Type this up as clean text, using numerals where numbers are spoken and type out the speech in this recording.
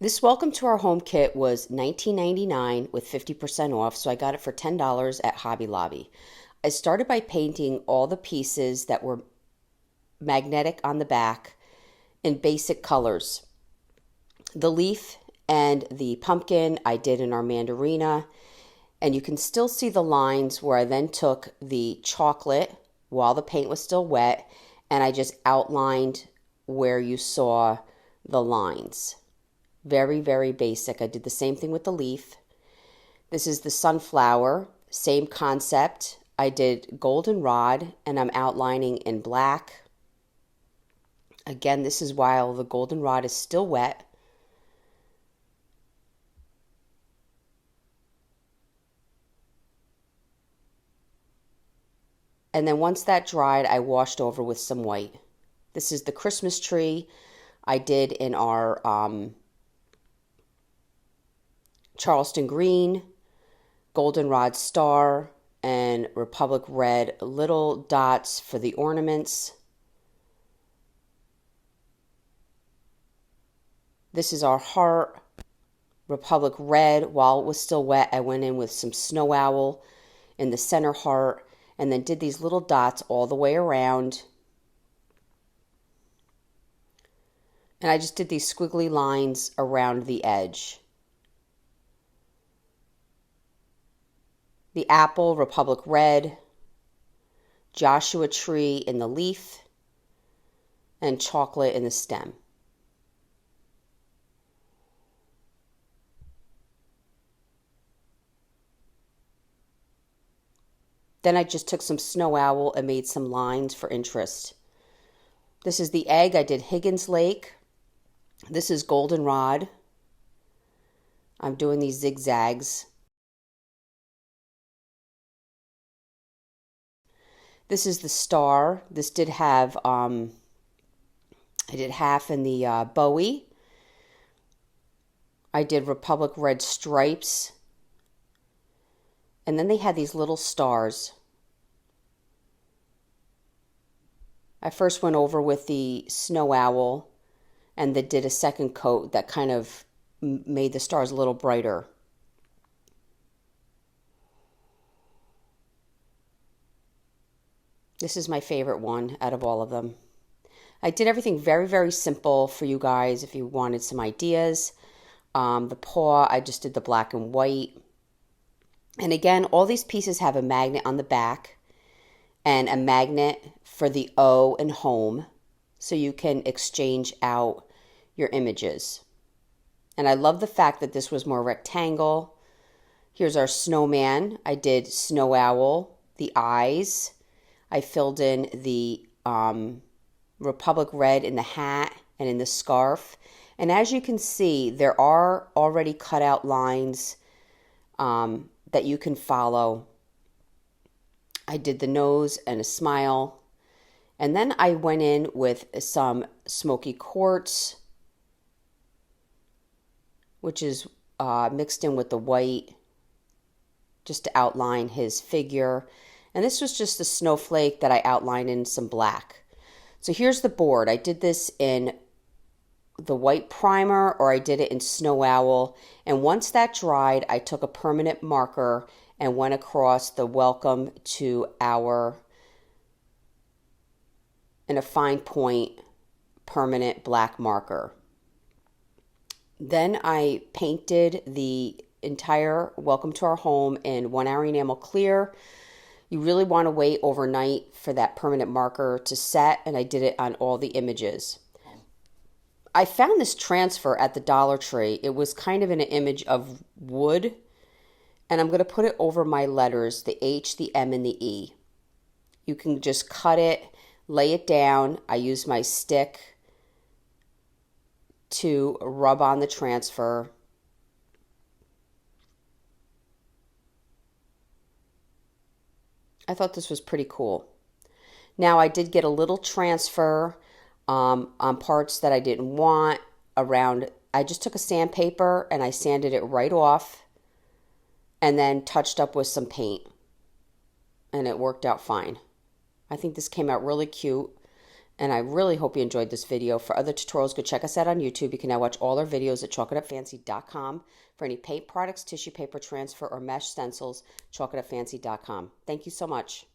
This Welcome to Our Home kit was $19.99 with 50% off, so I got it for $10 at Hobby Lobby. I started by painting all the pieces that were magnetic on the back in basic colors. The leaf and the pumpkin I did in our mandarina, and you can still see the lines where I then took the chocolate while the paint was still wet and I just outlined where you saw the lines. Very, very basic. I did the same thing with the leaf. This is the sunflower, same concept. I did goldenrod and I'm outlining in black. Again, this is while the goldenrod is still wet. And then once that dried, I washed over with some white. This is the Christmas tree I did in our Charleston green, goldenrod star, and Republic red little dots for the ornaments. This is our heart, Republic red. While it was still wet, I went in with some snow owl in the center heart and then did these little dots all the way around. And I just did these squiggly lines around the edge. The apple, Republic red, Joshua tree in the leaf, and chocolate in the stem. Then I just took some snow owl and made some lines for interest. This is the egg. I did Higgins Lake. This is goldenrod. I'm doing these zigzags. This is the star. This did have, I did half in the Bowie. I did Republic red stripes. And then they had these little stars. I first went over with the snow owl and then did a second coat that kind of made the stars a little brighter. This is my favorite one out of all of them. I did everything very, very simple for you guys if you wanted some ideas. The paw, I just did the black and white. And again, all these pieces have a magnet on the back and a magnet for the O and home, so you can exchange out your images. And I love the fact that this was more rectangle. Here's our snowman. I did snow owl, the eyes. I filled in the Republic red in the hat and in the scarf. And as you can see, there are already cut out lines that you can follow. I did the nose and a smile. And then I went in with some smoky quartz, which is mixed in with the white, just to outline his figure. And this was just a snowflake that I outlined in some black. So here's the board. I did this in the white primer, or I did it in snow owl. And once that dried, I took a permanent marker and went across the welcome to our, in a fine point, permanent black marker. Then I painted the entire welcome to our home in 1 hour enamel clear. You really want to wait overnight for that permanent marker to set, and I did it on all the images. I found this transfer at the Dollar Tree. It was kind of in an image of wood, and I'm going to put it over my letters, the H, the M, and the E. You can just cut it, lay it down. I use my stick to rub on the transfer. I thought this was pretty cool. Now I did get a little transfer on parts that I didn't want around. I just took a sandpaper and I sanded it right off and then touched up with some paint, and it worked out fine. I think this came out really cute, And I really hope you enjoyed this video. For other tutorials, go check us out on YouTube. You can now watch all our videos at chalkitupfancy.com. For any paint products, tissue paper transfer, or mesh stencils, chalkitupfancy.com. Thank you so much.